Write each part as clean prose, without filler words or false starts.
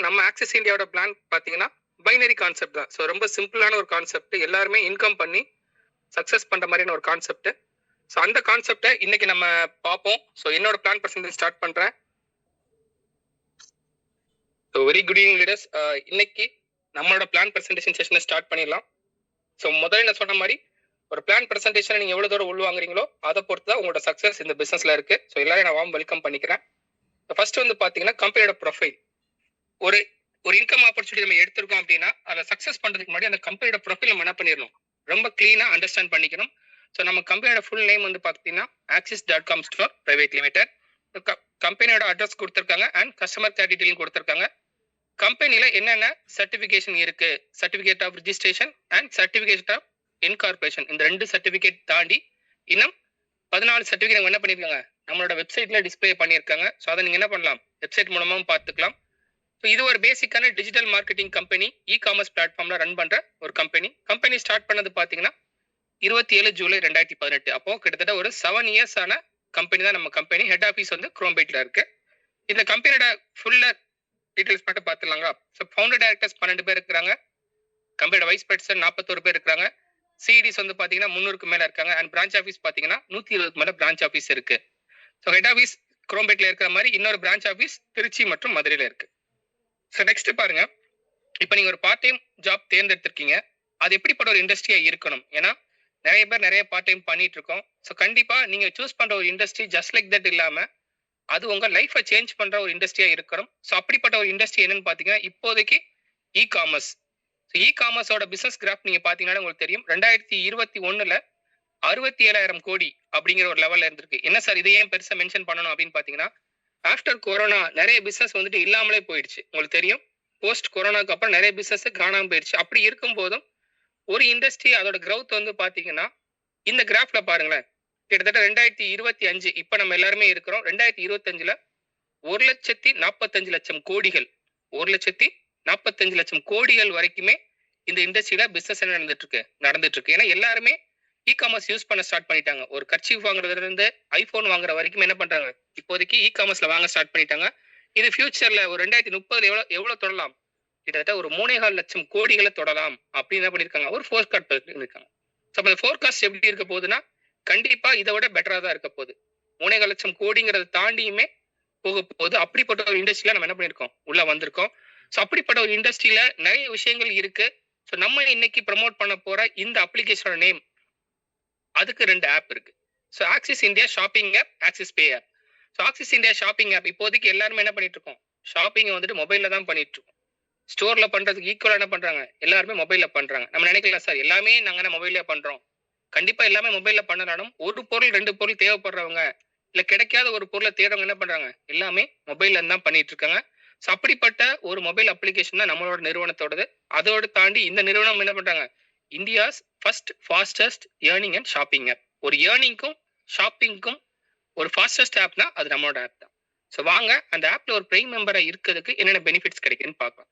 நம்ம ஆக்சிஸ் இந்தியாவோட பிளான் பார்த்தீங்கன்னா, பைனரி கான்செப்ட் தான். ஸோ ரொம்ப சிம்பிளான ஒரு கான்செப்ட். எல்லாருமே இன்கம் பண்ணி சக்சஸ் பண்ற மாதிரியான ஒரு கான்செப்ட். ஸோ அந்த கான்செப்ட இன்னைக்கு நம்ம பார்ப்போம். ஸோ என்னோட பிளான் பிரசன்டேஷன் ஸ்டார்ட் பண்றேன். So very good evening leaders. இன்னைக்கு நம்மளோட பிளான் பிரசன்டேஷன் செஷனை ஸ்டார்ட் பண்ணிடலாம். ஸோ முதல்ல நான் சொன்ன மாதிரி ஒரு பிளான் பிரசன்டேஷன் நீங்க எவ்வளவு தூரம் உள்வாங்குறீங்களோ அதை பொறுத்து தான் உங்களோட சக்சஸ் இந்த பிசினஸ்ல இருக்கு. ஸோ எல்லாரும் நான் வார்ம் வெல்கம் பண்ணிக்கிறேன். ஃபர்ஸ்ட் வந்து பாத்தீங்கன்னா கம்பெனியோட ப்ரொஃபைல். ஒரு ஒரு இன்கம் ஆப்பர்ச்சுனிட்டி நம்ம எடுத்திருக்கோம் அப்படின்னா அதை சக்சஸ் பண்றதுக்கு முன்னாடி அந்த கம்பெனியோட ப்ரொஃபைல் நம்ம என்ன பண்ணிடணும், ரொம்ப கிளீனா அண்டர்ஸ்டாண்ட் பண்ணிக்கணும். ஸோ நம்ம கம்பெனியோட ஃபுல் நேம் வந்து பாத்தீங்கன்னா axis.com ஸ்டோர் பிரைவேட் லிமிடெட். கம்பெனியோட அட்ரஸ் கொடுத்துருக்காங்க அண்ட் கஸ்டமர் கேர் டீடைலும் கொடுத்துருக்காங்க. கம்பெனில என்னென்ன சர்டிபிகேஷன் இருக்கு, certificate of registration and certificate of incorporation, இந்த 2 சர்டிபிகேட் தாண்டி இன்னும் 14 சர்டிபிகேட் என்ன பண்ணிருக்காங்க நம்மளோட வெப்சைட்ல டிஸ்பிளே பண்ணியிருக்காங்க. ஸோ அதை நீங்க என்ன பண்ணலாம், வெப்சைட் மூலமாவும் பார்த்துக்கலாம். ஸோ இது ஒரு பேசிக்கான digital marketing company, e commerce பிளாட்ஃபார்ம்ல ரன் பண்ற ஒரு கம்பெனி. கம்பெனி ஸ்டார்ட் பண்ணது பாத்தீங்கன்னா 27 ஜூலை 2018. அப்போ கிட்டத்தட்ட ஒரு 7 இயர்ஸ் ஆன கம்பெனி தான் நம்ம கம்பெனி. ஹெட் ஆஃபீஸ் வந்து குரோம்பேட்ல இருக்கு. இந்த கம்பெனியோட ஃபுல்ல டீடைல்ஸ் மட்டும் பார்த்துலாங்களா. ஸோ ஃபவுண்டர் டைரக்டர்ஸ் 12 பேர் இருக்கிறாங்க. கம்பெனியோட வைஸ் பிரசிடென்ட் 41 பேர் இருக்கிறாங்க. சிடிஸ் வந்து பாத்தீங்கன்னா 300க்கு மேல இருக்காங்க. அண்ட் பிரான்ச் ஆஃபீஸ் பாத்தீங்கன்னா 120க்கு மேல பிரான்ச் ஆஃபீஸ் இருக்கு. ஸோ ஹெட் ஆஃபீஸ் குரோம்பேட்ல இருக்கிற மாதிரி இன்னொரு பிரான்ச் ஆஃபீஸ் திருச்சி மற்றும் மதுரையில இருக்கு. ஸோ நெக்ஸ்ட் பாருங்க, இப்போ நீங்க ஒரு பார்ட் டைம் ஜாப் தேர்ந்தெடுத்திருக்கீங்க. அது எப்படிப்பட்ட ஒரு இண்டஸ்ட்ரியா இருக்கணும்? ஏன்னா நிறைய பேர் நிறைய பார்ட் டைம் பண்ணிட்டு இருக்கோம். ஸோ கண்டிப்பா நீங்க சூஸ் பண்ற ஒரு இண்டஸ்ட்ரி ஜஸ்ட் லைக் தட் இல்லாம அது உங்க லைஃபை சேஞ்ச் பண்ற ஒரு இண்டஸ்ட்ரியா இருக்கணும். ஸோ அப்படிப்பட்ட ஒரு இண்டஸ்ட்ரி என்னன்னு பாத்தீங்கன்னா இப்போதைக்கு இ காமர்ஸ். ஸோ இ காமர்ஸோட பிசினஸ் கிராஃப் நீங்க பாத்தீங்கன்னா உங்களுக்கு தெரியும். 2021ல 67,000 கோடி அப்படிங்கிற ஒரு லெவல்ல இருந்திருக்கு. என்ன சார் இதை ஏன் பெருசா மென்ஷன் பண்ணணும் அப்படின்னு பாத்தீங்கன்னா, ஆஃப்டர் கொரோனா நிறைய பிசினஸ் வந்துட்டு இல்லாமலே போயிடுச்சு. உங்களுக்கு தெரியும், போஸ்ட் கொரோனாக்கு அப்புறம் நிறைய பிசினஸ் காணாம போயிடுச்சு. அப்படி இருக்கும் போதும் ஒரு இண்டஸ்ட்ரி அதோட கிரௌத் வந்து பாத்தீங்கன்னா இந்த கிராஃப்ல பாருங்களேன், கிட்டத்தட்ட 2025 இப்ப நம்ம எல்லாருமே இருக்கிறோம். 2025ல 1,45,00,000 கோடிகள், 1,45,00,000 கோடிகள் வரைக்குமே இந்த இண்டஸ்ட்ரியில பிசினஸ் என்ன நடந்துட்டு இருக்கு. ஏன்னா எல்லாருமே இ காமர்ஸ் யூஸ் பண்ண ஸ்டார்ட் பண்ணிட்டாங்க. ஒரு கர்ச்சீஃப் வாங்குறதுல இருந்து ஐபோன் வாங்குற வரைக்கும் என்ன பண்றாங்க, இப்போதைக்கு இ காமர்ஸ்ல வாங்க ஸ்டார்ட் பண்ணிட்டாங்க. இது ஃபியூச்சர்ல ஒரு 2030 எவ்வளவு தொடலாம், கிட்டத்தட்ட ஒரு 3,400,000 கோடிகளை தொடலாம் அப்படின்னு என்ன பண்ணிருக்காங்க, ஒரு ஃபோர்காஸ்ட் பண்ணிருக்காங்க. ஸோ அந்த ஃபோர்காஸ்ட் எப்படி இருக்க போகுதுன்னா கண்டிப்பா இதை விட பெட்டரா தான் இருக்க போகுது. 3,400,000 கோடிங்கிறத தாண்டியுமே போக போகுது. அப்படிப்பட்ட ஒரு இண்டஸ்ட்ரியில நம்ம என்ன பண்ணிருக்கோம், உள்ள வந்திருக்கோம். ஸோ அப்படிப்பட்ட ஒரு இண்டஸ்ட்ரியில நிறைய விஷயங்கள் இருக்கு. ஸோ நம்ம இன்னைக்கு ப்ரமோட் பண்ண போற இந்த அப்ளிகேஷனோட நேம், அதுக்கு 2 ஆப் இருக்கு. So Axis India shopping app, Axis pay app. So Axis India shopping app இப்போதைக்கு எல்லாருமே என்ன பண்ணிட்டு இருக்கோம், ஷாப்பிங் வந்துட்டு மொபைல்ல தான் பண்ணிட்டு இருக்கோம். ஸ்டோர்ல பண்றதுக்கு ஈக்குவலா என்ன பண்றாங்க, எல்லாருமே மொபைல்ல பண்றாங்க. நம்ம நினைக்கலாம் சார் எல்லாமே நாங்க மொபைல்ல பண்றோம். கண்டிப்பா எல்லாமே மொபைல்ல பண்ணனாலும் ஒரு பொருள் 2 பொருள் தேவைப்படுறவங்க, இல்ல கிடைக்காத ஒரு பொருளை தேடுறவங்க என்ன பண்றாங்க, எல்லாமே மொபைல்ல தான் பண்ணிட்டு இருக்காங்க. ஸோ அப்படிப்பட்ட ஒரு மொபைல் அப்ளிகேஷன் தான் நம்மளோட நிறுவனத்தோடது. அதோடு தாண்டி இந்த நிறுவனம் என்ன பண்றாங்க, India's first fastest earning and shopping app. ஒரு ஏர்னிங்க்கும் ஷாப்பிங்க்கும் ஒரு ஃபாஸ்டஸ்ட் ஆப்னா அது நம்மளோட ஆப் தான். ஸோ வாங்க அந்த ஆப்ல ஒரு பிரைம் மெம்பரா இருக்கிறதுக்கு என்னென்ன பெனிஃபிட்ஸ் கிடைக்குன்னு பார்க்கலாம்.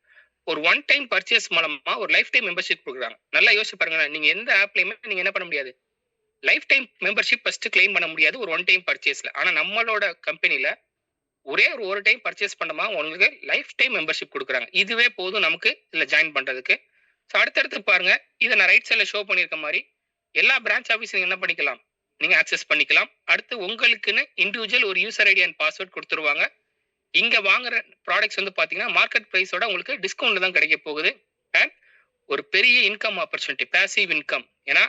ஒரு ஒன் டைம் பர்ச்சேஸ் மூலமா ஒரு லைஃப் டைம் மெம்பர்ஷிப் கொடுக்குறாங்க. நல்லா யோசிச்சு பாருங்க, நீங்க எந்த ஆப்லயுமே நீங்க என்ன பண்ண முடியாது, life time membership first claim பண்ண முடியாது ஒரு ஒன் டைம் பர்ச்சேஸ்ல. ஆனா நம்மளோட கம்பெனில ஒரே ஒரு டைம் பர்ச்சேஸ் பண்ணமா உங்களுக்கு லைஃப் டைம் மெம்பர்ஷிப் கொடுக்குறாங்க. இதுவே போதும் நமக்கு இதுல ஜாயின் பண்றதுக்கு. ஸோ அடுத்தடுத்து பாருங்க, இதை நான் ரைட் சைட்ல ஷோ பண்ணியிருக்க மாதிரி எல்லா பிரான்ச் ஆஃபீஸ் நீங்க என்ன பண்ணிக்கலாம், நீங்க ஆக்சஸ் பண்ணிக்கலாம். அடுத்து உங்களுக்குன்னு இண்டிவிஜுவல் ஒரு யூசர் ஐடி அண்ட் பாஸ்வேர்ட் கொடுத்துருவாங்க. இங்க வாங்குற ப்ராடக்ட்ஸ் வந்து பாத்தீங்கன்னா மார்க்கெட் பிரைஸோட உங்களுக்கு டிஸ்கவுண்ட்ல தான் கிடைக்க போகுது. அண்ட் ஒரு பெரிய இன்கம் ஆப்பர்ச்சுனிட்டி, பேசிவ் இன்கம். ஏன்னா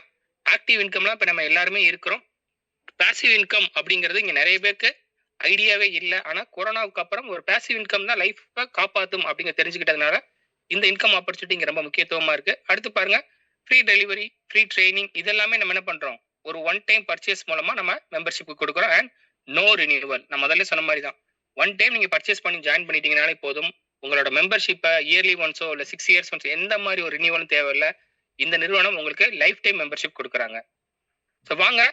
ஆக்டிவ் இன்கம்லாம் இப்ப நம்ம எல்லாருமே இருக்கிறோம். பேசிவ் இன்கம் அப்படிங்கிறது இங்க நிறைய பேருக்கு ஐடியாவே இல்லை. ஆனா கொரோனாவுக்கு அப்புறம் ஒரு பேசிவ் இன்கம் தான் லைஃபை காப்பாற்றும் அப்படிங்க தெரிஞ்சுக்கிட்டதுனால இந்த இன்கம் ஆப்பர்ச்சுனிட்டி இங்க ரொம்ப முக்கியத்துவமா இருக்கு. அடுத்து பாருங்க, ஃப்ரீ டெலிவரி, ஃப்ரீ ட்ரைனிங், இதெல்லாமே நம்ம என்ன பண்றோம், ஒரு ஒன் டைம் பர்ச்சேஸ் மூலமா நம்ம மெம்பர்ஷிப் கொடுக்குறோம். And no renewal. நான் முதல்ல சொன்ன மாதிரி தான், ஒன் டைம் நீங்க பர்ச்சேஸ் பண்ணி ஜாயின் பண்ணிட்டீங்கனாலே போதும். உங்களோட மெம்பர்ஷிப்பை இயர்லி ஒன்ஸோ இல்ல 6 இயர்ஸ் ஒன்ஸோ எந்த மாதிரி ஒரு ரினியூவலும் தேவையில்லை. இந்த நிறுவனம் உங்களுக்கு லைஃப் டைம் மெம்பர்ஷிப் கொடுக்குறாங்க. ஸோ வாங்க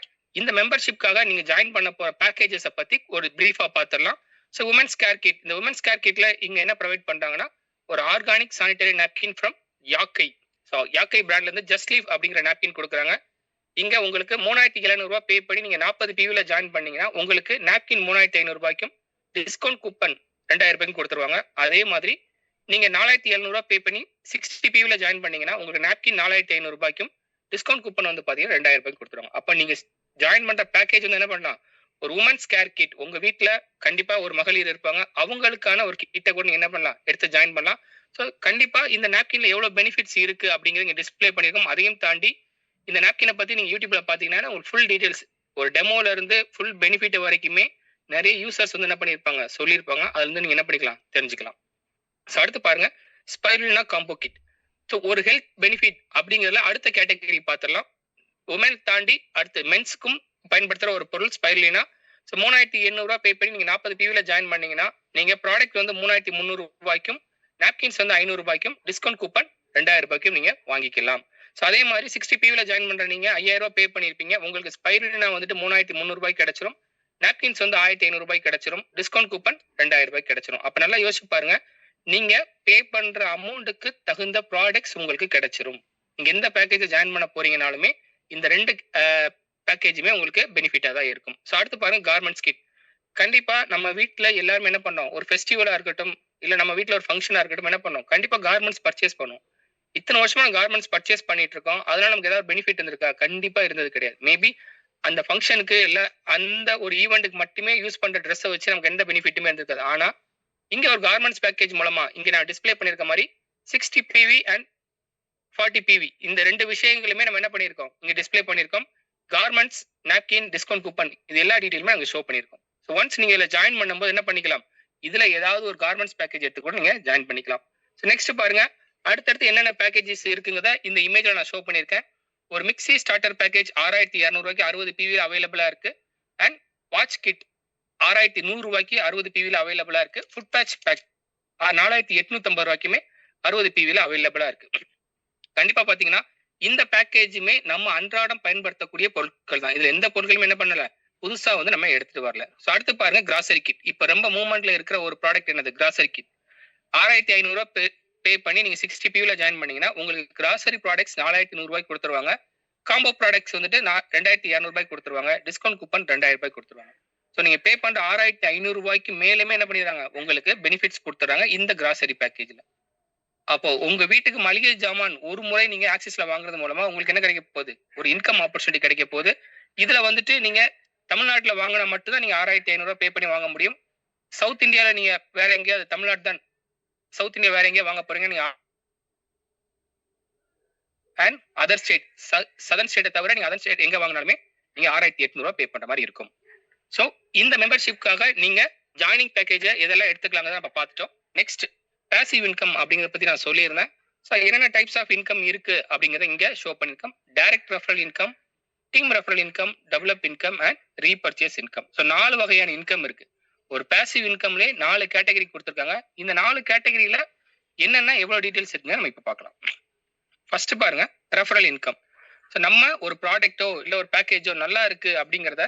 இந்த மெம்பர்ஷிப்காக நீங்க ஜாயின் பண்ண போற பேக்கேஜஸை பத்தி ஒரு பிரீஃபா பார்த்துடலாம். ஸோ உமன்ஸ் கேர் கிட், இந்த உமன்ஸ் கேர் கிட்ல இங்க என்ன ப்ரொவைட் பண்றாங்கன்னா ஒரு organic sanitary napkin from Yaakai. So Yaakai பிராண்ட்ல இருந்து ஜஸ்ட் லீவ் அப்படிங்கிற நாப்கின் கொடுக்குறாங்க. இங்க உங்களுக்கு 3,700 ரூபாய் பே பண்ணி நீங்க 40 பிவில ஜாயின் பண்ணீங்கன்னா உங்களுக்கு நாப்கின் 3,500 ரூபாய்க்கும் டிஸ்கவுண்ட் கூப்பன் 2,000 ரூபாய்க்கும் கொடுத்துருவாங்க. அதே மாதிரி நீங்க 4700 பே பண்ணி 60 பிவில ஜாயின் பண்ணீங்கன்னா, உங்களுக்கு நாப்கின் 4500 டிஸ்கவுண்ட் கூப்பன் வந்து பாத்தீங்கன்னா 2000 குடுத்துருவாங்க. அப்ப நீங்க ஜாயின் பண்ற பேக்கேஜ் வந்து என்ன பண்ணலாம், ஒரு வுமன்ஸ் கேர் கிட் உங்க வீட்ல கண்டிப்பா ஒரு மகளிர் இருப்பாங்க. அவங்களுக்கான ஒரு கிட்ட கூட நீங்க என்ன பண்ணலாம், எடுத்து ஜாயின் பண்ணலாம். ஸோ கண்டிப்பா இந்த நாப்கின்ல எவ்வளவு பெனிஃபிட்ஸ் இருக்கு அப்படிங்கிறத இங்க டிஸ்ப்ளே பண்ணியிருக்கோம். அதையும் தாண்டி இந்த நாப்கின பத்தி நீங்க யூடியூப்ல பாத்தீங்கன்னா உங்களுக்கு ஃபுல் டீடைல்ஸ் ஒரு டெமோல இருந்து ஃபுல் பெனிஃபிட் வரைக்குமே நிறைய யூசர்ஸ் வந்து என்ன பண்ணியிருப்பாங்க சொல்லியிருப்பாங்க. அதுல இருந்து நீங்க என்ன பண்ணிக்கலாம் தெரிஞ்சுக்கலாம். ஸோ அடுத்து பாருங்க ஸ்பைருலினா காம்போ கிட். ஸோ ஒரு ஹெல்த் பெனிஃபிட் அப்படிங்கிறதுல அடுத்த கேட்டகரி பார்த்துடலாம். உமன் தாண்டி அடுத்து மென்ஸ்க்கும் பயன்படுத்துற ஒரு பொருள் ஸ்பைருலினா. ஸோ 3800 பே பண்ணி நீங்க 40 பிவில ஜாயின் பண்ணீங்கன்னா நீங்க ப்ராடக்ட் வந்து 3300 நாப்கின்ஸ் வந்து 500 டிஸ்கவுண்ட் கூப்பன் 2000 நீங்க வாங்கிக்கலாம். ஸோ அதே மாதிரி 60 பிவில ஜாயின் பண்ற நீங்க 5000 பே பண்ணிருப்பீங்க. உங்களுக்கு ஸ்பைருலினா வந்துட்டு 3300 கிடைச்சிரும். நாப்கின்ஸ் வந்து 1500 கிடைச்சிரும். டிஸ்கவுண்ட் கூப்பன் 2000 கிடைச்சிரும். அப்ப நல்லா யோசிச்சு பாருங்க. நீங்க பே பண்ற அமௌண்ட்டுக்கு தகுந்த ப்ராடக்ட்ஸ் உங்களுக்கு கிடைச்சிரும். நீங்க எந்த பேக்கேஜ் ஜாயின் பண்ண போறீங்கனாலுமே இந்த 2 பேக்கேஜுமே உங்களுக்கு பெனிஃபிட்டா தான் இருக்கும். ஸோ அடுத்து பாருங்க கார்மெண்ட்ஸ் கிட். கண்டிப்பா நம்ம வீட்ல எல்லாரும் என்ன பண்ணோம், ஒரு ஃபெஸ்டிவலா இருக்கட்டும், இல்ல நம்ம வீட்ல ஒரு ஃபங்க்ஷனா இருக்கட்டும் என்ன பண்ணோம், கண்டிப்பா கார்மெண்ட்ஸ் பர்ச்சேஸ் பண்ணுவோம். இத்தனை வருஷமா கார்மெண்ட்ஸ் பர்ச்சேஸ் பண்ணிட்டு இருக்கோம். அதனால நமக்கு ஏதாவது பெனிஃபிட் இருந்திருக்கா? கண்டிப்பா இருந்தது கிடையாது. மேபி அந்த ஃபங்க்ஷனுக்கு இல்ல அந்த ஒரு ஈவென்ட்க்கு மட்டுமே யூஸ் பண்ற ட்ரெஸ்ஸை வச்சு நமக்கு எந்த பெனிஃபிட்டுமே இருந்திருக்காது. ஆனா இங்க ஒரு கார்மெண்ட்ஸ் பேக்கேஜ் மூலமா இங்க நான் டிஸ்ப்ளே பண்ணிருக்க மாதிரி 60 பிவி அண்ட் 40 பிவி இந்த 2 விஷயங்களுமே நம்ம என்ன பண்ணியிருக்கோம், இங்க டிஸ்ப்ளே பண்ணியிருக்கோம். கார்மெண்ட்ஸ், நாப்கின், டிஸ்கவுண்ட் கூப்பன் இது எல்லா டீடைலுமே அங்க ஷோ பண்ணியிருக்கோம். ஸோ ஒன்ஸ் நீங்க இதுல ஜாயின் பண்ணும்போது என்ன பண்ணிக்கலாம், இதுல ஏதாவது ஒரு கார்மெண்ட்ஸ் பேக்கேஜ் எடுத்து கூட நீங்க ஜாயின் பண்ணிக்கலாம். ஸோ நெக்ஸ்ட் பாருங்க அடுத்தடுத்து என்னென்ன பேக்கேஜஸ் இருக்குங்கிறத இந்த இமேஜ்ல நான் ஷோ பண்ணியிருக்கேன். ஒரு மிக்ஸி ஸ்டார்டர் பேக்கேஜ் 6200 60 பிவி அவைலபிளா இருக்கு. அண்ட் வாட்ச் கிட் 6100 60 பிவில அவைலபிளா இருக்கு. ஃபுட் பேட்ச் பேக் 4850 60 பிவில அவைலபிளா இருக்கு. கண்டிப்பா பாத்தீங்கன்னா இந்த பேக்கேஜுமே நம்ம அன்றாடம் பயன்படுத்தக்கூடிய பொருட்கள் தான். இதுல எந்த பொருட்களுமே என்ன பண்ணல, புதுசா வந்து நம்ம எடுத்துட்டு வரல. ஸோ அடுத்து பாருங்க கிராசரி கிட். இப்ப ரொம்ப மூவ்மெண்ட்ல இருக்கிற ஒரு ப்ராடக்ட் என்னது, கிராசரி கிட். 6500 பே பண்ணி நீங்க 60 பிவில ஜாயின் பண்ணீங்கன்னா உங்களுக்கு கிராசரி ப்ராடக்ட்ஸ் 4100 கொடுத்துருவாங்க. காம்போ ப்ராடக்ட்ஸ் வந்துட்டு 2200 கொடுத்துருவாங்க. டிஸ்கவுண்ட் கூப்பன் 2000 கொடுத்துருவாங்க. ஸோ நீங்க பே பண்ற 6500 மேலுமே என்ன பண்ணிடுறாங்க, உங்களுக்கு பெனிஃபிட்ஸ் கொடுத்துறாங்க இந்த கிராசரி பேக்கேஜ்ல. அப்போ உங்க வீட்டுக்கு மளிகை ஜாமான் ஒரு முறை நீங்க ஆக்சிஸ்ல வாங்குறது மூலமா உங்களுக்கு என்ன கிடைக்க போகுது, ஒரு இன்கம் ஆப்பர்ச்சுனிட்டி கிடைக்க போகுது. இதுல வந்துட்டு நீங்க தமிழ்நாட்டுல வாங்கினா மட்டும் தான் நீங்க 6500 பே பண்ணி வாங்க முடியும். சவுத் இந்தியால நீங்க வேற எங்கேயாவது, தமிழ்நாடு தான் சவுத் இந்தியா வேற எங்கேயா வாங்க போறீங்க நீங்க அண்ட் அதர் ஸ்டேட் சதர்ன் ஸ்டேட்டை தவிர நீங்க அதர் ஸ்டேட் எங்க வாங்கினாலுமே நீங்க 6800 பே பண்ற மாதிரி இருக்கும். ஸோ இந்த மெம்பர்ஷிப்காக நீங்க ஜாயினிங் பேக்கேஜை எதெல்லாம் எடுத்துக்கலாங்க நம்ம பார்த்துட்டோம். நெக்ஸ்ட் பேசிவ் இன்கம் அப்படிங்கிறத பத்தி நான் சொல்லியிருந்தேன். ஸோ என்னென்ன டைப்ஸ் ஆஃப் இன்கம் இருக்கு அப்படிங்கிறத இங்க ஷோ பண்ணிருக்கோம். Direct referral income, team referral income, develop income and repurchase income. So 4 வகையான இன்கம் இருக்கு. ஒரு பேசிவ் இன்கம்ல 4 கேட்டகரி கொடுத்துருக்காங்க. இந்த 4 கேட்டகரியில என்னென்ன எவ்வளவு டீடைல்ஸ் இருக்குங்க நம்ம இப்ப பார்க்கலாம். ஃபர்ஸ்ட் பாருங்க ரெஃபரல் இன்கம். ஸோ நம்ம ஒரு ப்ராடக்ட்டோ இல்ல ஒரு பேக்கேஜோ நல்லா இருக்கு அப்படிங்கிறத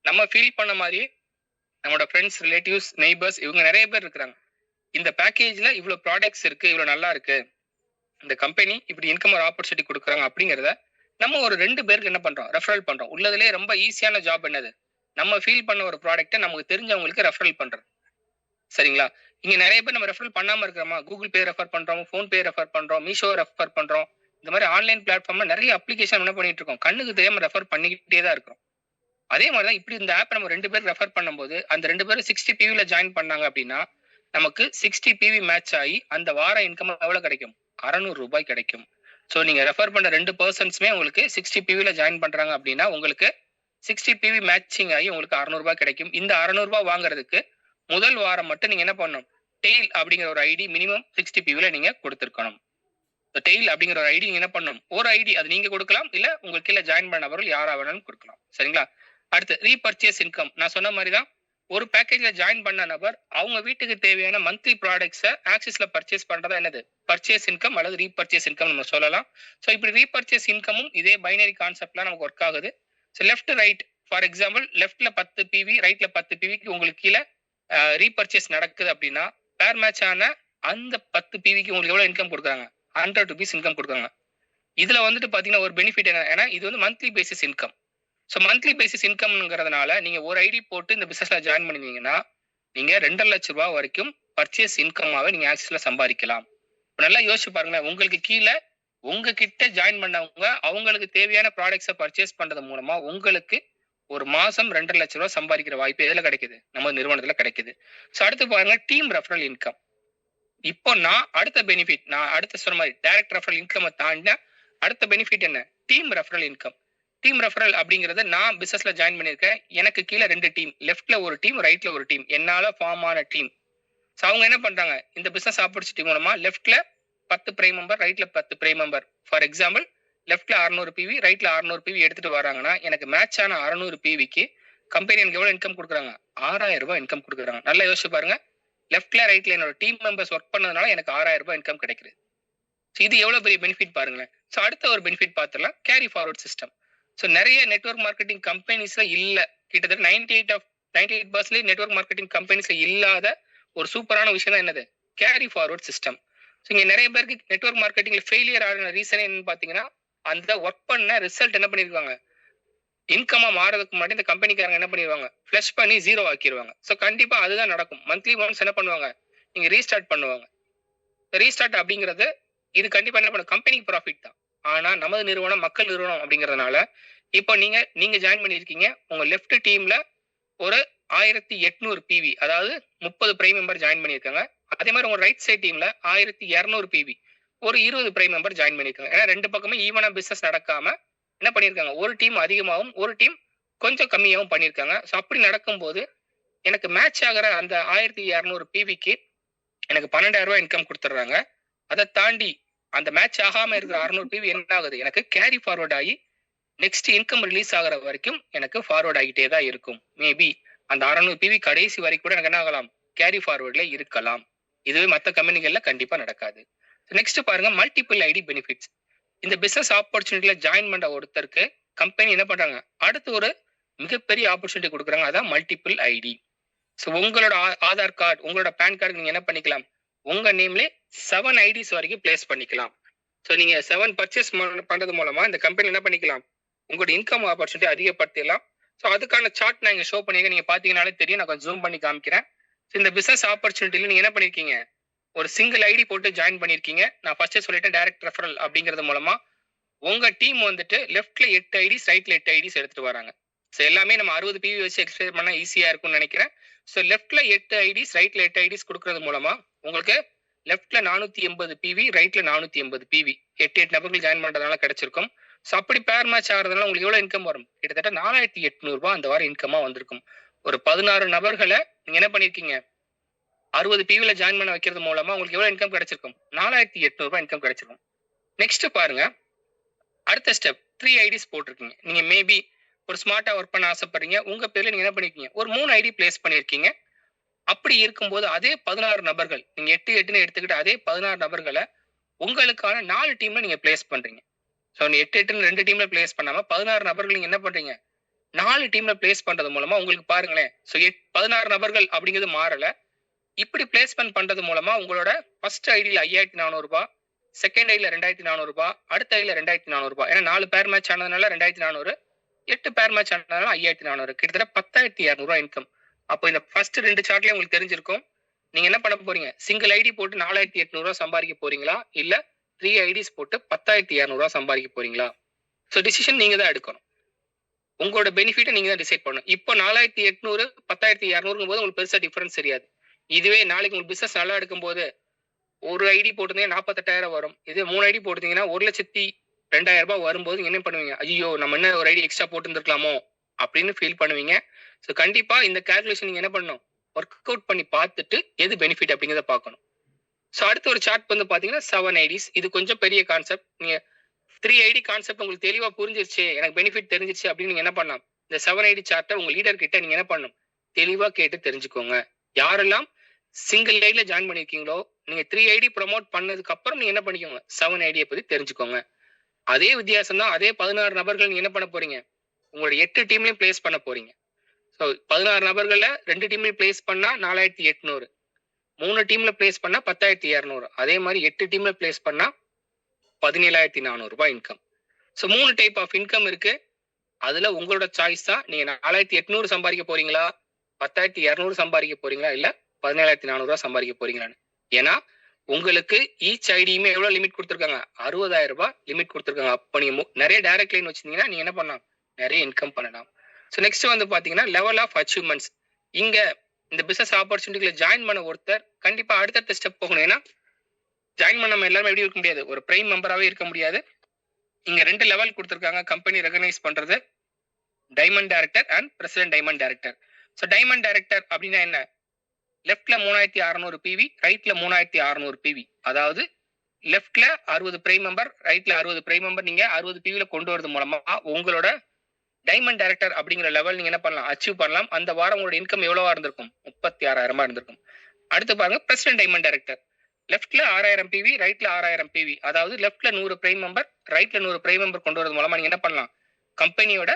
நம்ம ஃபீல் பண்ண மாதிரி நம்மளோட ஃப்ரெண்ட்ஸ், ரிலேட்டிவ்ஸ், நெய்பர்ஸ் இவங்க நிறைய பேர் இருக்கிறாங்க. இந்த பேக்கேஜ்ல இவ்வளவு ப்ராடக்ட்ஸ் இருக்கு, இவ்வளவு நல்லா இருக்கு, இந்த கம்பெனி இப்படி இன்கம் ஒரு ஆப்பர்ச்சுனிட்டி கொடுக்குறாங்க அப்படிங்கிறத நம்ம ஒரு 2 பேருக்கு என்ன பண்றோம், ரெஃபரல் பண்றோம். உள்ளதுலேயே ரொம்ப ஈஸியான ஜாப் என்னது, நம்ம ஃபீல் பண்ண ஒரு ப்ராடக்ட்டை நமக்கு தெரிஞ்சவங்களுக்கு ரெஃபரல் பண்றது. சரிங்களா? இங்க நிறைய பேர் நம்ம ரெஃபரல் பண்ணாம இருக்கிறோமா, கூகுள் பே ரெஃபர் பண்றோம், ஃபோன் பே ரெஃபர் பண்றோம், மீஷோ ரெஃபர் பண்றோம். இந்த மாதிரி ஆன்லைன் பிளாட்ஃபார்ம்ல நிறைய அப்ளிகேஷன் என்ன பண்ணிட்டு இருக்கோம், கண்ணுக்கு தெரியாம ரெஃபர் பண்ணிக்கிட்டே தான் இருக்கிறோம். அதே மாதிரிதான் இப்படி இந்த ஆப் நம்ம 2 பேர் ரெஃபர் பண்ணும்போது அந்த 2 பேரும் 60 பிவில ஜாயின் பண்ணாங்க அப்படின்னா நமக்கு 60 பிவி மேட்ச் ஆகி அந்த வார இன்கம் எவ்வளவு கிடைக்கும், 600 கிடைக்கும். ஸோ நீங்க ரெஃபர் பண்ண 2 பர்சன்ஸ்மே உங்களுக்கு 60 பிவில ஜாயின் பண்றாங்க அப்படின்னா உங்களுக்கு 60 பிவி மேட்சிங் ஆகி உங்களுக்கு 600 கிடைக்கும். இந்த 600 வாங்குறதுக்கு முதல் வாரம் மட்டும் நீங்க என்ன பண்ணணும், டெய்ல் அப்படிங்கிற ஒரு ஐடி மினிமம் 60 பிவில நீங்க கொடுத்துருக்கணும். டெய்ல் அப்படிங்கிற ஒரு ஐடி என்ன பண்ணணும், ஒரு ஐடி அது நீங்க கொடுக்கலாம், இல்ல உங்களுக்கு கீழே ஜாயின் பண்ண நபர்கள் யாரா வேணாலும் கொடுக்கலாம். சரிங்களா? அடுத்து ரீபர்ச்சேஸ் இன்கம். நான் சொன்ன மாதிரி தான் ஒரு பேக்கேஜ்ல ஜாயின் பண்ண நபர் அவங்க வீட்டுக்கு தேவையான மந்த்லி ப்ராடக்ட்ஸை ஆக்சிஸ்ல பர்ச்சேஸ் பண்றதா என்னது பர்ச்சேஸ் இன்கம் அல்லது ரீபர்ச்சேஸ் இன்கம் நம்ம சொல்லலாம். ஸோ இப்படி ரீபர்ச்சேஸ் இன்கமும் இதே பைனரி கான்செப்ட்லாம் நமக்கு ஒர்க் ஆகுது. So left right for example லெஃப்ட்ல 10 பிவி ரைட்ல 10 பிவிக்கு உங்களுக்கு கீழே ரீபர்ச்சேஸ் நடக்குது அப்படின்னா பேர் மேட்ச் ஆன அந்த 10 பிவிக்கு உங்களுக்கு எவ்வளவு இன்கம் கொடுக்குறாங்க, 100 rupees இன்கம் கொடுக்குறாங்க. இதுல வந்துட்டு பாத்தீங்கன்னா ஒரு பெனிஃபிட் என்ன, ஏன்னா இது வந்து monthly basis income. So monthly basis இன்கம்ங்கிறதுனால நீங்க ஒரு ஐடி போட்டு இந்த பிசினஸ்ல ஜாயின் பண்ணிருந்தீங்கன்னா நீங்க 2.5 லட்சம் ரூபாய் வரைக்கும் பர்ச்சேஸ் இன்கமாவே நீங்க ஆக்சிஸ்ல சம்பாதிக்கலாம். நல்லா யோசிச்சு பாருங்களேன். உங்களுக்கு கீழ உங்ககிட்ட ஜாயின் பண்ணவங்க அவங்களுக்கு தேவையான ப்ராடக்ட்ஸ பர்ச்சேஸ் பண்றது மூலமா உங்களுக்கு ஒரு மாசம் ரூ. 2,50,000 சம்பாதிக்கிற வாய்ப்பு எதுல கிடைக்குது? நம்ம நிறுவனத்துல கிடைக்குது. சோ அடுத்து பாருங்க டீம் ரெஃபரல் இன்கம். இப்போ நான் அடுத்த சொன்ன மாதிரி டைரக்ட் ரெஃபரல் இன்கம் தாண்டினா அடுத்த பெனிஃபிட் என்ன? Team referral income. Team referral அப்படிங்கறது நான் பிசினஸ்ல ஜாயின் பண்ணிருக்கேன். எனக்கு கீழ 2 டீம், லெஃப்ட்ல ஒரு டீம், ரைட்ல ஒரு டீம். என்னால ஃபார்ம் ஆன டீம். சோ அவங்க என்ன பண்றாங்க? இந்த பிசினஸ் ஆப்பர்ச்சுனிட்டி மூலமா லெஃப்ட்ல 10 பிரைம் மெம்பர், ரைட்ல 10 பிரைம் மெம்பர். ஃபார் எக்ஸாம்பிள் லெஃப்ட்ல 600 பிவி, ரைட்ல 600 பிவி எடுத்துட்டு வராங்கன்னா எனக்கு மேட்ச் ஆன 600 பிவிக்கு கம்பெனி எனக்கு எவ்வளவு இன்கம் கொடுக்குறாங்க? ரூ. 6,000 இன்கம் கொடுக்குறாங்க. நல்லா யோசிச்சு பாருங்க. லெஃப்ட்ல ரைட்ல என்னோட டீம் மெம்பர்ஸ் ஒர்க் பண்ணதுனால எனக்கு ரூ. 6,000 இன்கம் கிடைக்குது. இது எவ்வளவு பெரிய பெனிஃபிட் பாருங்களேன். சோ அடுத்த ஒரு பெனிஃபிட் பார்த்தலாம், கேரி ஃபார்வர்ட் சிஸ்டம். சோ நிறைய நெட்வொர்க் மார்க்கெட்டிங் கம்பெனிஸ்ல இல்ல, கிட்டத்தட்ட 98% நெட்வொர்க் மார்க்கெட்டிங் கம்பெனிஸ்ல இல்லாத ஒரு சூப்பரான விஷயம் தான் என்னது? Carry forward system. சோ இங்க நிறைய பேருக்கு நெட்வொர்க் மார்க்கெட்டிங்ல ஃபெயிலியர் ஆன ரீசன் என்னன்னு பாத்தீங்கன்னா, அந்த ஒர்க் பண்ண ரிசல்ட் என்ன பண்ணிருக்காங்க? இன்கமா மாறதுக்கு முன்னாடி இந்த கம்பெனிக்காரங்க என்ன பண்ணிடுவாங்க? ஃபிளஷ் பண்ணி 0 ஆக்கிடுவாங்க. சோ கண்டிப்பா அதுதான் நடக்கும். மந்த்லி ஒன்ஸ் என்ன பண்ணுவாங்க? நீங்க ரீஸ்டார்ட் பண்ணுவாங்க. ரீஸ்டார்ட் அப்படிங்கிறது இது கண்டிப்பா என்ன பண்ணும்? கம்பெனிக்கு ப்ராஃபிட் தான். ஆனா நமது நிறுவனம் மக்கள் நிறுவனம் அப்படிங்கறதுனால இப்போ நீங்க ஜாயின் பண்ணிருக்கீங்க. உங்க லெஃப்ட் டீம்ல ஒரு 1800 பிவி, அதாவது 30 பிரைம் மெம்பர் ஜாயின் பண்ணிருக்காங்க. அதே மாதிரி உங்க ரைட் சைட் டீம்ல 1200 பிவி, ஒரு 20 பிரைம் மெம்பர் ஜாயின் பண்ணிருக்காங்க. ஏன்னா 2 பக்கமே ஈவனா பிசினஸ் நடக்காம என்ன பண்ணிருக்காங்க? ஒரு டீம் அதிகமாகவும் ஒரு டீம் கொஞ்சம் கம்மியாகவும் பண்ணிருக்காங்க. சோ அப்படி நடக்கும்போது எனக்கு மேட்ச் ஆகிற அந்த 1200 பிவிக்கு எனக்கு ரூ. 12,000 இன்கம் கொடுத்துறாங்க. அதை தாண்டி அந்த மேட்ச் ஆகாம இருக்கிற 600 பிவி என்ன ஆகுது? எனக்கு கேரி ஃபார்வர்ட் ஆகி நெக்ஸ்ட் இன்கம் ரிலீஸ் ஆகிற வரைக்கும் எனக்கு ஃபார்வர்ட் ஆகிட்டே தான் இருக்கும். மேபி அந்த 600 பிவி கடைசி வரைக்கும் கூட எனக்கு என்ன ஆகலாம்? கேரி ஃபார்வர்ட்ல இருக்கலாம். இதுவே மற்ற கம்பெனிகள்ல கண்டிப்பா நடக்காது. நெக்ஸ்ட் பாருங்க, மல்டிபிள் ஐடி பெனிஃபிட்ஸ். இந்த பிசினஸ் ஆப்பர்ச்சுனிட்டில ஜாயின் பண்ற ஒருத்தருக்கு கம்பெனி என்ன பண்றாங்க? அடுத்து ஒரு மிகப்பெரிய ஆப்பர்ச்சுனிட்டி கொடுக்குறாங்க. அதான் மல்டிபிள் ஐடி. சோ உங்களோட ஆதார் கார்டு, உங்களோட பேன் கார்டு நீங்க என்ன பண்ணிக்கலாம்? உங்க நேம்ல 7 ஐடிஸ் வரைக்கும் பிளேஸ் பண்ணிக்கலாம். சோ நீங்க 7 பர்ச்சேஸ் பண்றது மூலமா இந்த கம்பெனி என்ன பண்ணிக்கலாம்? உங்களோட இன்கம் ஆப்பர்ச்சுனிட்டி அதிகப்படுத்திடலாம். சோ அதுக்கான சார்ட் நான் இங்க ஷோ பண்ணிருக்கேன். நீங்க பாத்தீங்கன்னாலே தெரியும். நான் கொஞ்சம் ஜூம் பண்ணி காமிக்கிறேன். இந்த பிசினஸ் ஆப்பர்ச்சுனிட்டில நீங்க என்ன பண்ணிருக்கீங்க? ஒரு சிங்கிள் ஐடி போட்டு ஜாயின் பண்ணிருக்கீங்க. நான் ஃபர்ஸ்டே சொல்லிட்டேன், டைரக்ட் ரெஃபரல் அப்படிங்கிறது மூலமா உங்க டீம் வந்துட்டு லெஃப்ட்ல 8 ஐடிஸ், ரைட்ல 8 ஐடிஸ் எடுத்துட்டு வராங்க. சோ எல்லாமே நம்ம 60 பிவி வச்சு எக்ஸ்பிளைன் பண்ணா ஈஸியா இருக்கும்னு நினைக்கிறேன். சோ லெஃப்ட்ல 8 ஐடிஸ், ரைட்ல 8 ஐடிஸ் கொடுக்கறது மூலமா உங்களுக்கு லெஃப்ட்ல 480 பிவி, ரைட்ல 480 பிவி, 8 நபர்கள் ஜாயின் பண்றதுனால கிடைச்சிருக்கும். சோ அப்படி பேர் மேட்ச் ஆகிறதுனால உங்களுக்கு எவ்வளவு இன்கம் வரும்? கிட்டத்தட்ட ரூ. 4,800 அந்த வாரம் இன்கமா வந்திருக்கும். ஒரு 16 நபர்களை நீங்க என்ன பண்ணிருக்கீங்க? 60 பிவில ஜாயின் பண்ண வைக்கிறது மூலமா உங்களுக்கு எவ்வளவு இன்கம் கிடைச்சிருக்கும்? ரூ. 4,800 இன்கம் கிடைச்சிருக்கும். நெக்ஸ்ட் பாருங்க, அடுத்த ஸ்டெப் 3 ஐடிஸ் போட்டிருக்கீங்க. நீங்க மேபி ஒரு ஸ்மார்ட்டா ஒர்க் பண்ண ஆசைப்படுறீங்க. உங்க பேர்ல நீங்க என்ன பண்ணிருக்கீங்க? ஒரு 3 ஐடி பிளேஸ் பண்ணிருக்கீங்க. அப்படி இருக்கும்போது அதே 16 நபர்கள், நீங்க 8 8ன்னு எடுத்துக்கிட்டு அதே 16 நபர்களை உங்களுக்கான 4 டீம்ல நீங்க பிளேஸ் பண்றீங்க. சோ 8 8ன்னு 2 டீம்ல பிளேஸ் பண்ணாம 16 நபர்கள் நீங்க என்ன பண்றீங்க? 4 டீம்ல பிளேஸ் பண்றது மூலமா உங்களுக்கு பாருங்களேன். சோ 16 நபர்கள் அப்படிங்கிறது மாறல. இப்படி பிளேஸ்மெண்ட் பண்றது மூலமா உங்களோட ஃபர்ஸ்ட் ஐடியில ரூ. 5,400, செகண்ட் ஐடியில ரூ. 2,400, அடுத்த ஐடியில ரூ. 2,400. ஏன்னா 4 பேர் மேட்ச் ஆனதுனால 2,400, 8 பேர் மேட்ச் ஆனதுனால 5,400, கிட்டத்தட்ட ரூ. 10,200 இன்கம். அப்போ இந்த ஃபர்ஸ்ட் 2 சார்ட்லயே உங்களுக்கு தெரிஞ்சிருக்கும். நீங்க என்ன பண்ண போறீங்க? சிங்கிள் ஐடி போட்டு ரூ. 4,800 சம்பாதிக்க போறீங்களா? இல்ல 3 ஐடிஸ் போட்டு ரூ. 10,200 சம்பாதிக்க போறீங்களா? சோ டிசிஷன் நீங்க தான் எடுக்கணும். உங்களோட பெனிஃபிட்டை நீங்க தான் டிசைட் பண்ணணும். இப்போ 4,800 10,200 போது உங்களுக்கு பெருசா டிஃபரன்ஸ் தெரியாது. இதுவே நாளைக்கு உங்களுக்கு பிசினஸ் நல்லா எடுக்கும்போது ஒரு ஐடி போட்டிருந்தீங்கன்னா 48,000 வரும். இதே 3 ஐடி போட்டிருந்தீங்கன்னா 1,02,000 வரும்போது நீங்க என்ன பண்ணுவீங்க? ஐயோ, நம்ம என்ன ஒரு ஐடி எக்ஸ்ட்ரா போட்டுருந்துருக்கலாமோ அப்படின்னு ஃபீல் பண்ணுவீங்க. சோ கண்டிப்பா இந்த கால்குலேஷன் நீங்க என்ன பண்ணணும்? ஒர்க் அவுட் பண்ணி பார்த்துட்டு எது பெனிஃபிட் அப்படிங்கிறத பார்க்கணும். சோ அடுத்த ஒரு சார்ட் வந்து பாத்தீங்கன்னா 7 ஐடிஸ். இது கொஞ்சம் பெரிய கான்செப்ட். நீங்க 3 ஐடி கான்செப்ட் உங்களுக்கு தெளிவா புரிஞ்சிருச்சு, எனக்கு பெனிஃபிட் தெரிஞ்சிருச்சு அப்படின்னு நீங்க என்ன பண்ணலாம்? இந்த 7 ஐடி சார்ட்டை உங்க லீடர் கிட்ட நீங்க என்ன பண்ணணும்? தெளிவா கேட்டு தெரிஞ்சுக்கோங்க. யாரெல்லாம் சிங்கிள் ஐடில ஜாயின் பண்ணிருக்கீங்களோ, நீங்க 3 ஐடி ப்ரோமோட் பண்ணதுக்கு அப்புறம் நீங்க என்ன பண்ணிக்கோங்க? 7 ஐடியை பத்தி தெரிஞ்சுக்கோங்க. அதே வித்தியாசம் தான். அதே 16 நபர்கள் நீங்க என்ன பண்ண போறீங்க? உங்களோட 8 டீம்லயும் பிளேஸ் பண்ண போறீங்க. சோ 16 நபர்கள 2 டீம்லயும் பிளேஸ் பண்ணா 4,800, 3 டீம்ல பிளேஸ் பண்ணா 10,200, அதே மாதிரி 8 டீம்ல பிளேஸ் பண்ணா ரூ. 17,400 income. So 3 type of income இருக்கு. அதுல உங்களோட சாய்ஸ் தான். நீங்க 4,800 சம்பாதிக்க போறீங்களா? 10,200 சம்பாதிக்க போறீங்களா? இல்ல 17,400 சம்பாதிக்க போறீங்களான்னு. ஏன்னா உங்களுக்கு ஈச் ஐடியுமே எவ்வளவு லிமிட் கொடுத்துருக்காங்க? 60,000 லிமிட் கொடுத்துருக்காங்க. அப்ப நீங்க நிறைய டைரக்ட் லைன் வச்சிருந்தீங்கன்னா நீங்க என்ன பண்ணலாம்? நிறைய இன்கம் பண்ணலாம். ஸோ நெக்ஸ்ட் வந்து பாத்தீங்கன்னா லெவல் ஆஃப் அச்சீவ்மெண்ட்ஸ். இங்க இந்த பிசினஸ் ஆப்பர்ச்சுனிட்டிகளை ஜாயின் பண்ண ஒருத்தர் கண்டிப்பா அடுத்தடுத்த ஸ்டெப் போகணும். ஏன்னா ஜாயின் பண்ண நம்ம எல்லாரும் எப்படி இருக்க முடியாது, ஒரு பிரைம் மெம்பராகவே இருக்க முடியாது. இங்க 2 லெவல் கொடுத்துருக்காங்க கம்பெனி ரெகனைஸ் பண்றது, diamond director and president diamond director. So diamond director அப்படின்னா என்ன? லெஃப்ட்ல 3600 பிவி, ரைட்ல 3600 பிவி. அதாவது லெஃப்ட்ல 60 பிரைம் மெம்பர், ரைட்ல 60 பிரைம் மெம்பர் நீங்க 60 பிவில கொண்டு வரது மூலமா உங்களோட டைமண்ட் டைரக்டர் அப்படிங்கிற லெவல் நீங்க என்ன பண்ணலாம்? அச்சீவ் பண்ணலாம். அந்த வாரம் உங்களோட இன்கம் எவ்வளவா இருந்திருக்கும்? 36,000 இருந்திருக்கும். அடுத்து பாருங்க பிரசிடென்ட் டைமண்ட் டைரக்டர். லெஃப்ட்ல 6000 பிவி, ரைட்ல 6000 பிவி. அதாவது லெஃப்ட்ல 100 பிரைம் மெம்பர், ரைட்ல 100 பிரைம் மெம்பர் கொண்டு வரது மூலமா நீங்க என்ன பண்ணலாம்? கம்பெனியோட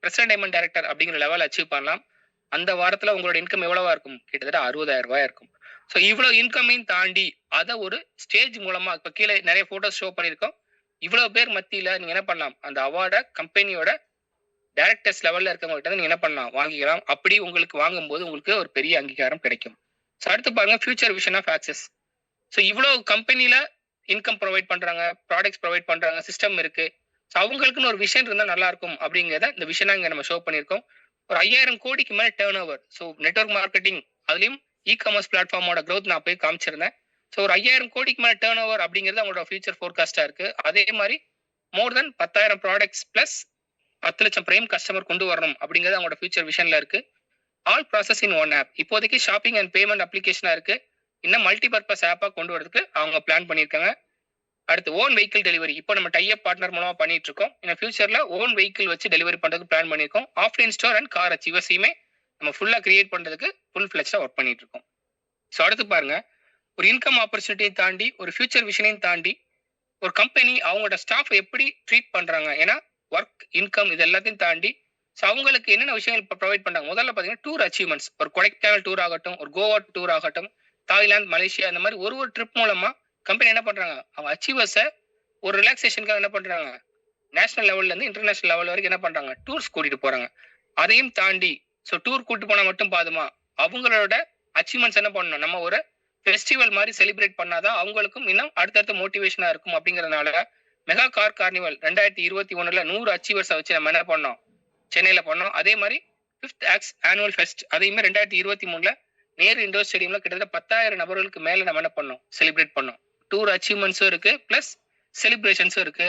பிரசிடென்ட் டைமண்ட் டைரக்டர் அப்படிங்கிற லெவல் அச்சீவ் பண்ணலாம். அந்த வாரத்துல உங்களோட இன்கம் எவ்வளவா இருக்கும்? கிட்டத்தட்ட 60,000 இருக்கும். ஸோ இவ்வளவு இன்கமையும் தாண்டி அதை ஒரு ஸ்டேஜ் மூலமா இப்ப கீழே நிறைய போட்டோஸ் ஷோ பண்ணியிருக்கோம். இவ்வளவு பேர் மத்தியில நீங்க என்ன பண்ணலாம்? அந்த அவார்டை கம்பெனியோட டைரக்டர்ஸ் லெவல்ல இருக்கவங்க கிட்ட நீங்க என்ன பண்ணலாம்? வாங்கிக்கலாம். அப்படி உங்களுக்கு வாங்கும்போது உங்களுக்கு ஒரு பெரிய அங்கீகாரம் கிடைக்கும். ஸோ அடுத்து பாருங்க future vision of Axis. So இவ்வளவு கம்பெனில இன்கம் ப்ரொவைட் பண்றாங்க, ப்ராடக்ட்ஸ் ப்ரொவைட் பண்றாங்க, சிஸ்டம் இருக்கு. ஸோ அவங்களுக்குன்னு ஒரு விஷன் இருந்தா நல்லா இருக்கும் அப்படிங்கிறத இந்த விஷனா இங்க நம்ம ஷோ பண்ணியிருக்கோம். ஒரு 5000 கோடிக்கு மேல turn over. So network marketing அதுலயும் இ காமர்ஸ் பிளாட்ஃபார்மோட growth நான் போய் காமிச்சிருந்தேன். ஸோ ஒரு 5000 கோடிக்கு மேல டேர்ன் ஓவர் அப்படிங்கிறது அவங்களோட ஃபியூச்சர் ஃபோர்காஸ்டா இருக்கு. அதே மாதிரி மோர் தென் 10,000 ப்ராடக்ட்ஸ் பிளஸ் 10 லட்சம் பிரைம் கஸ்டமர் கொண்டு வரணும் அப்படிங்கிறது அவங்களோட ஃபியூச்சர் விஷன்ல இருக்கு. All process in one app. இப்போதைக்கு ஷாப்பிங் அண்ட் பேமெண்ட் அப்ளிகேஷனா இருக்கு. இன்னும் மல்டி பர்பஸ் ஆப்பா கொண்டு வரதுக்கு அவங்க பிளான் பண்ணியிருக்காங்க. அடுத்து ஓன் வெஹிக்கிள் டெலிவரி. இப்போ நம்ம டைப் பார்ட்னர் மூலமா பண்ணிட்டு இருக்கோம். இந்த ஃபியூச்சர்ல ஓன் வெஹிக்கிள் வச்சு டெலிவரி பண்றதுக்கு பிளான் பண்ணியிருக்கோம். ஆஃப்லைன் ஸ்டோர் அண்ட் கார் அச்சீவர்ஸையுமே நம்ம ஃபுல்லா கிரியேட் பண்றதுக்கு ஃபுல் ஃபிளெக்ஸா ஒர்க் பண்ணிட்டு இருக்கோம். ஸோ அடுத்து பாருங்க, ஒரு இன்கம் ஆப்பர்ச்சுனிட்டியை தாண்டி ஒரு ஃபியூச்சர் விஷனையும் தாண்டி ஒரு கம்பெனி அவங்களோட ஸ்டாஃப் எப்படி ட்ரீட் பண்றாங்க. ஏன்னா ஒர்க், இன்கம் இது எல்லாத்தையும் தாண்டி ஸோ அவங்களுக்கு என்னென்ன விஷயங்கள் இப்போ ப்ரொவைட் பண்றாங்க. முதல்ல பார்த்தீங்கன்னா டூர் அச்சீவ்மெண்ட்ஸ். ஒரு கொடைக்கானல் டூர் ஆகட்டும், ஒரு கோவா டூர் ஆகட்டும், தாய்லாந்து, மலேசியா, இந்த மாதிரி ஒரு ட்ரிப் மூலமா கம்பெனி என்ன பண்றாங்க? அவங்க அச்சீவர்ஸை ஒரு ரிலாக்ஸேஷனுக்காக என்ன பண்றாங்க? நேஷனல் லெவல்ல இருந்து இன்டர்நேஷனல் லெவல் வரைக்கும் என்ன பண்றாங்க? டூர்ஸ் கூட்டிட்டு போறாங்க. அதையும் தாண்டி ஸோ டூர் கூட்டு போனா மட்டும் பாதுமா, அவங்களோட அச்சீவ்மெண்ட்ஸ் என்ன பண்ணணும்? நம்ம ஒரு ஃபெஸ்டிவல் மாதிரி செலிப்ரேட் பண்ணாதான் அவங்களுக்கும் இன்னும் அடுத்தடுத்த மோட்டிவேஷனா இருக்கும். அப்படிங்கறதுனால மெகா கார் கார்னிவல் 2021 100 அச்சீவர்ஸை வச்சு நம்ம என்ன பண்ணோம்? சென்னையில பண்ணோம். அதே மாதிரி 5th ஆக்ஸ் ஆனுவல் ஃபெஸ்ட் அதையுமே 2023 நேரு இண்டோர் ஸ்டேடியம்ல கிட்டத்தட்ட 10,000 நபர்களுக்கு மேல நம்ம என்ன பண்ணோம்? செலிப்ரேட் பண்ணோம். டூர் அச்சீவ்மெண்ட்ஸும் இருக்கு, பிளஸ் செலிப்ரேஷன்ஸும் இருக்கு.